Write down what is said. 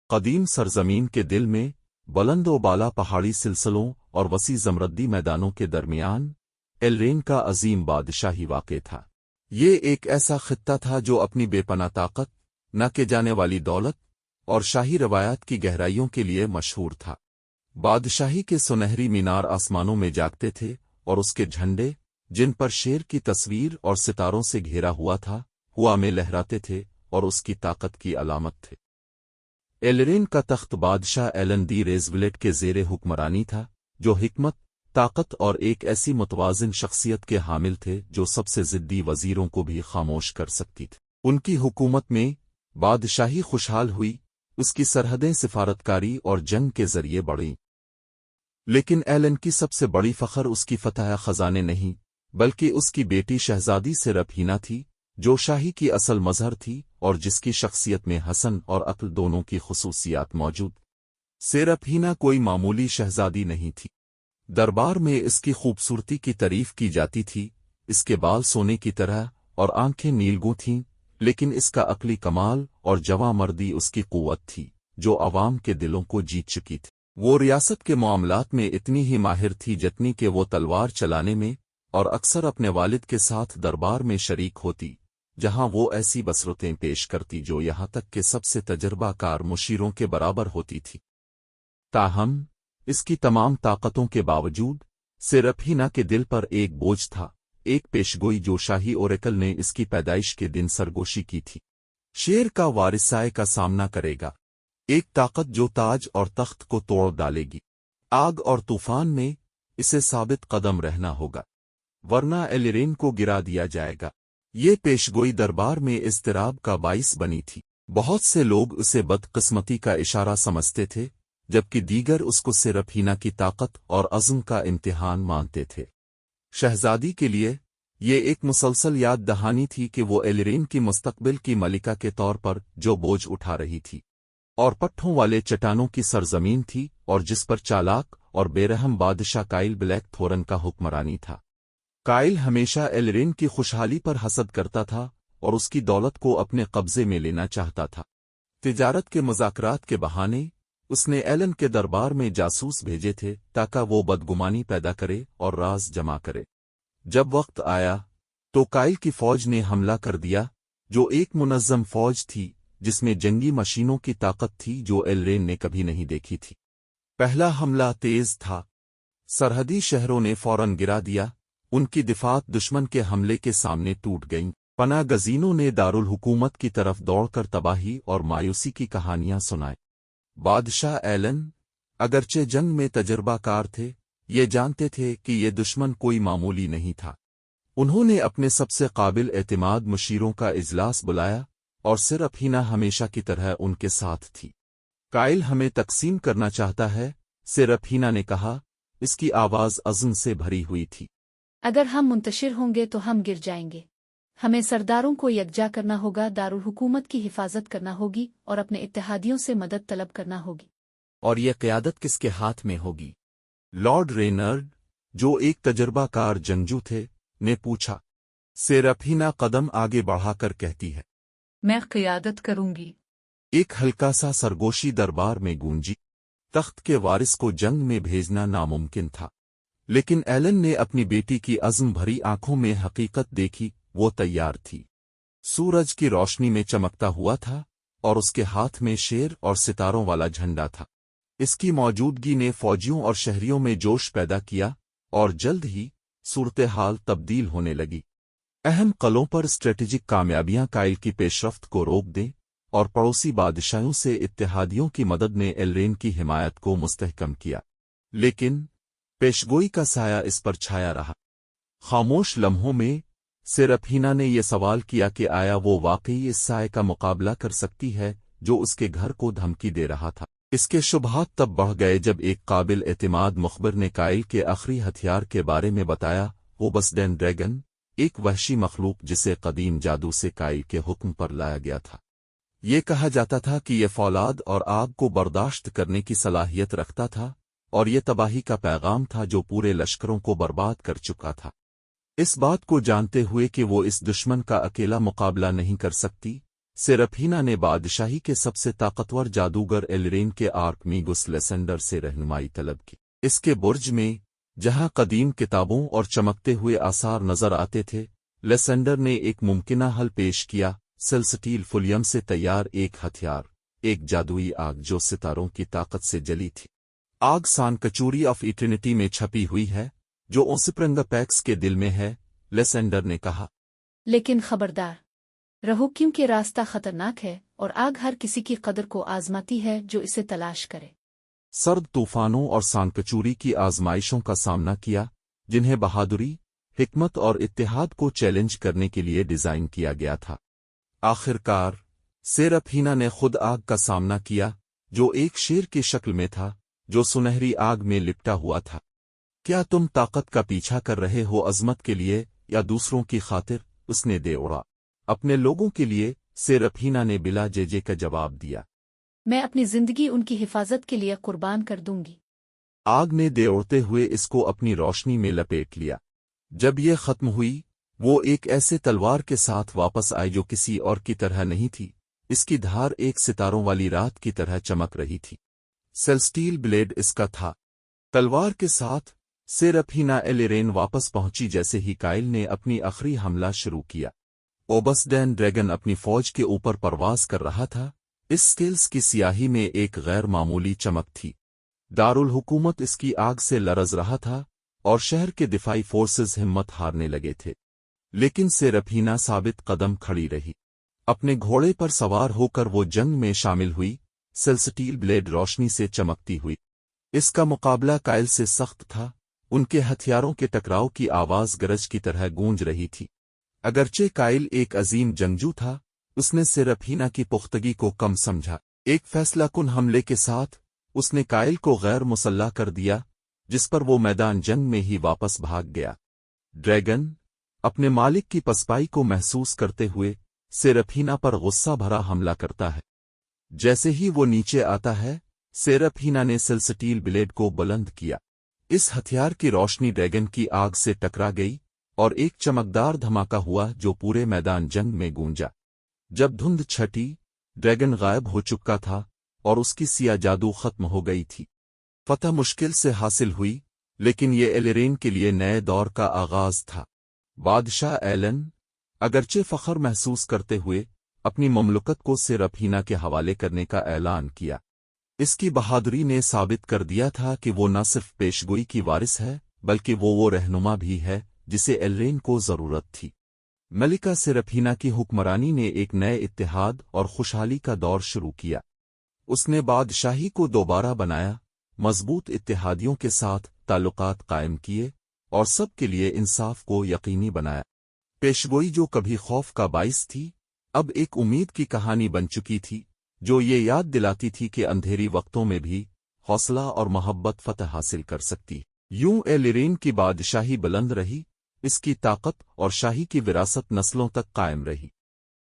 قدیم सरजमीन के दिल में बुलंद व बाला पहाड़ी सिलसिलों और वसी जमरद्दी मैदानों के दरमियान एलरेन का अजीम बादशाही वाक़ था। ये एक ऐसा खित्ता था जो अपनी बेपनाह ताकत, न के जाने वाली दौलत और शाही रवायात की गहराइयों के लिए मशहूर था। बादशाही के सुनहरी मीनार आसमानों में जागते थे और उसके झंडे, जिन पर शेर की तस्वीर और सितारों से घेरा हुआ था, हवा में लहराते थे और उसकी ताकत की अलामत थे। एलरेन का तख्त बादशाह एलन दी रेज़विलेट के ज़ेरे हुक्मरानी था, जो हिकमत, ताकत और एक ऐसी मुतवाज़िन शख्सियत के हामिल थे जो सबसे ज़िद्दी वज़ीरों को भी खामोश कर सकती थी। उनकी हुकूमत में बादशाही खुशहाल हुई, उसकी सरहदें सिफारतकारी और जंग के ज़रिए बढ़ीं। लेकिन एलन की सबसे बड़ी फ़ख्र उसकी फतह ख़ज़ाने नहीं, बल्कि उसकी बेटी शहज़ादी सेरपहीना थी, जो शाही की असल मज़हर थी और जिसकी शख्सियत में हसन और अक्ल दोनों की खुसूसियात मौजूद। सेरपहीना कोई मामूली शहज़ादी नहीं थी। दरबार में इसकी खूबसूरती की तारीफ की जाती थी, इसके बाल सोने की तरह और आंखें नीलगू थीं, लेकिन इसका अक्ली कमाल और जवामर्दी उसकी कुव्वत थी, जो अवाम के दिलों को जीत चुकी थी। वो रियासत के मामलात में इतनी ही माहिर थी जितनी कि वो तलवार चलाने में, और अक्सर अपने वालिद के साथ दरबार में शरीक होती, जहां वो ऐसी बसरतें पेश करती जो यहां तक कि सबसे तजर्बाकार मुशीरों के बराबर होती थी। ताहम इसकी तमाम ताकतों के बावजूद सेरपहीना के दिल पर एक बोझ था, एक पेशगोई जो शाही ओरेकल ने इसकी पैदाइश के दिन सरगोशी की थी। शेर का वारिसाए का सामना करेगा, एक ताकत जो ताज और तख्त को तोड़ डालेगी। आग और तूफान में इसे साबित कदम रहना होगा, वरना एलरेन को गिरा दिया जाएगा। ये पेशगोई दरबार में इज़्तिराब का बाइस बनी थी। बहुत से लोग उसे बदकिस्मती का इशारा समझते थे, जबकि दीगर उसको सेरपहीना की ताकत और अज़्म का इम्तिहान मानते थे। शहजादी के लिए ये एक मुसलसल याद दहानी थी कि वो एलरेन की मुस्तकबिल की मलिका के तौर पर जो बोझ उठा रही थी, और पट्ठों वाले चट्टानों की सरजमीन थी, और जिस पर चालाक और बेरहम बादशाह काइल ब्लैक थोरन का हुक्मरानी था। काइल हमेशा एलरेन की खुशहाली पर हसद करता था और उसकी दौलत को अपने कब्जे में लेना चाहता था। तिजारत के मुज़ाकरात के बहाने उसने एलन के दरबार में जासूस भेजे थे ताकि वो बदगुमानी पैदा करे और राज जमा करे। जब वक्त आया तो काइल की फौज ने हमला कर दिया, जो एक मुनज़्ज़म फौज थी जिसमें जंगी मशीनों की ताकत थी जो एलरेन ने कभी नहीं देखी थी। पहला हमला तेज था, सरहदी शहरों ने फौरन गिरा दिया, उनकी दिफात दुश्मन के हमले के सामने टूट गईं। पनाह गज़ीनों ने दारुल हुकूमत की तरफ दौड़कर तबाही और मायूसी की कहानियां सुनाई। बादशाह एलन, अगरचे जंग में तजर्बाकार थे, ये जानते थे कि ये दुश्मन कोई मामूली नहीं था। उन्होंने अपने सबसे काबिल एतमाद मुशीरों का इजलास बुलाया और सेरपहीना हमेशा की तरह उनके साथ थी। काइल हमें तकसीम करना चाहता है, सेरपहीना ने कहा, इसकी आवाज़ अज़्म से भरी हुई थी। अगर हम मुंतशिर होंगे तो हम गिर जाएंगे। हमें सरदारों को यकजा करना होगा, दारुल हुकूमत की हिफाजत करना होगी और अपने इत्तेहादियों से मदद तलब करना होगी। और यह क़यादत किसके हाथ में होगी? लॉर्ड रेनर्ड, जो एक तजर्बाकार जंगजू थे, ने पूछा। सेरपहीना कदम आगे बढ़ाकर कहती है, मैं क़यादत करूंगी। एक हल्का सा सरगोशी दरबार में गूंजी। तख्त के वारिस को जंग में भेजना नामुमकिन था, लेकिन एलन ने अपनी बेटी की अज़्म भरी आंखों में हकीकत देखी। वो तैयार थी, सूरज की रोशनी में चमकता हुआ था और उसके हाथ में शेर और सितारों वाला झंडा था। इसकी मौजूदगी ने फौजियों और शहरियों में जोश पैदा किया और जल्द ही सूरत हाल तब्दील होने लगी। अहम कलों पर स्ट्रेटेजिक कामयाबियां काइल की पेशरफ्त को रोक दें और पड़ोसी बादशाहों से इत्तेहादियों की मदद ने एलरेन की हिमायत को मुस्तहकम किया। लेकिन पेशगोई का साया इस पर छाया रहा। खामोश लम्हों में सेरपहीना ने यह सवाल किया कि आया वो वाकई इस साए का मुकाबला कर सकती है जो उसके घर को धमकी दे रहा था। इसके शुबहात तब बढ़ गए जब एक काबिल एतमाद मुखबिर ने काइल के आखिरी हथियार के बारे में बताया, वो बसडेन ड्रैगन, एक वहशी मखलूक जिसे कदीम जादू से काइल के हुक्म पर लाया गया था। ये कहा जाता था कि यह फौलाद और आग को बर्दाश्त करने की सलाहियत रखता था और ये तबाही का पैगाम था जो पूरे लश्करों को बर्बाद कर चुका था। इस बात को जानते हुए कि वो इस दुश्मन का अकेला मुकाबला नहीं कर सकती, सेरफीना ने बादशाही के सबसे ताकतवर जादूगर एलरेन के आर्कमिगुस लेसेंडर से रहनुमाई तलब की। इसके बुर्ज में, जहां कदीम किताबों और चमकते हुए आसार नजर आते थे, लेसेंडर ने एक मुमकिना हल पेश किया, सेल्स्टील फुलियम से तैयार एक हथियार, एक जादुई आग जो सितारों की ताकत से जली थी। आग सानकचूरी ऑफ इटर्निटी में छपी हुई है, जो ओसिप्रंगपैक्स के दिल में है, लेसेंडर ने कहा। लेकिन खबरदार रहो, क्योंकि रास्ता खतरनाक है और आग हर किसी की कदर को आजमाती है जो इसे तलाश करे। सर्द तूफानों और सानकचूरी की आजमाइशों का सामना किया, जिन्हें बहादुरी, हिकमत और इत्तेहाद को चैलेंज करने के लिए डिजाइन किया गया था। आखिरकार सेरफीना ने खुद आग का सामना किया, जो एक शेर की शक्ल में था, जो सुनहरी आग में लिपटा हुआ था। क्या तुम ताकत का पीछा कर रहे हो अजमत के लिए या दूसरों की खातिर? उसने दौड़ा। अपने लोगों के लिए, सेरफीना ने बिला जेजे का जवाब दिया। मैं अपनी जिंदगी उनकी हिफाजत के लिए कुर्बान कर दूंगी। आग ने दौड़ते हुए इसको अपनी रोशनी में लपेट लिया। जब ये खत्म हुई, वो एक ऐसे तलवार के साथ वापस आई जो किसी और की तरह नहीं थी। इसकी धार एक सितारों वाली रात की तरह चमक रही थी। सेल्स्टील ब्लेड इसका था। तलवार के साथ सेरफीना एलरेन वापस पहुंची जैसे ही काइल ने अपनी आखिरी हमला शुरू किया। ओबसडैन ड्रैगन अपनी फौज के ऊपर परवाज कर रहा था। इस स्केल्स की स्याही में एक गैर मामूली चमक थी। दारुल हुकूमत इसकी आग से लरज रहा था और शहर के दिफाई फोर्सेस हिम्मत हारने लगे थे। लेकिन सेरफीना साबित कदम खड़ी रही। अपने घोड़े पर सवार होकर वो जंग में शामिल हुई, सेल्स्टील ब्लेड रोशनी से चमकती हुई। इसका मुकाबला काइल से सख्त था। उनके हथियारों के टकराव की आवाज गरज की तरह गूंज रही थी। अगरचे काइल एक अजीम जंगजू था, उसने सेरफीना की पुख्तगी को कम समझा। एक फैसलाकुन हमले के साथ उसने काइल को गैर मुसल्ला कर दिया, जिस पर वो मैदान जंग में ही वापस भाग गया। ड्रैगन अपने मालिक की पसपाई को महसूस करते हुए सेरफीना पर गुस्सा भरा हमला करता है। जैसे ही वो नीचे आता है, सेरफीना ने सेल्स्टील ब्लेड को बुलंद किया। इस हथियार की रोशनी ड्रैगन की आग से टकरा गई और एक चमकदार धमाका हुआ जो पूरे मैदान जंग में गूंजा। जब धुंध छटी, ड्रैगन गायब हो चुका था और उसकी सिया जादू खत्म हो गई थी। फतह मुश्किल से हासिल हुई, लेकिन ये एलरेन के लिए नए दौर का आगाज था। बादशाह एलन, अगरचे फख्र महसूस करते हुए, अपनी ममलुकत को सेरफीना के हवाले करने का ऐलान किया। इसकी बहादुरी ने साबित कर दिया था कि वो न सिर्फ पेशगोई की वारिस है, बल्कि वो रहनुमा भी है जिसे एलरेन को जरूरत थी। मलिका सेरफीना की हुक्मरानी ने एक नए इत्तेहाद और खुशहाली का दौर शुरू किया। उसने बादशाही को दोबारा बनाया, मजबूत इत्तेहादियों के साथ ताल्लुकात कायम किए और सब के लिए इंसाफ को यकीनी बनाया। पेशगोई जो कभी खौफ का बाइस थी, अब एक उम्मीद की कहानी बन चुकी थी, जो ये याद दिलाती थी कि अंधेरी वक्तों में भी हौसला और मोहब्बत फतह हासिल कर सकती। यूं एलरेन की बादशाही बुलंद रही, इसकी ताकत और शाही की विरासत नस्लों तक कायम रही।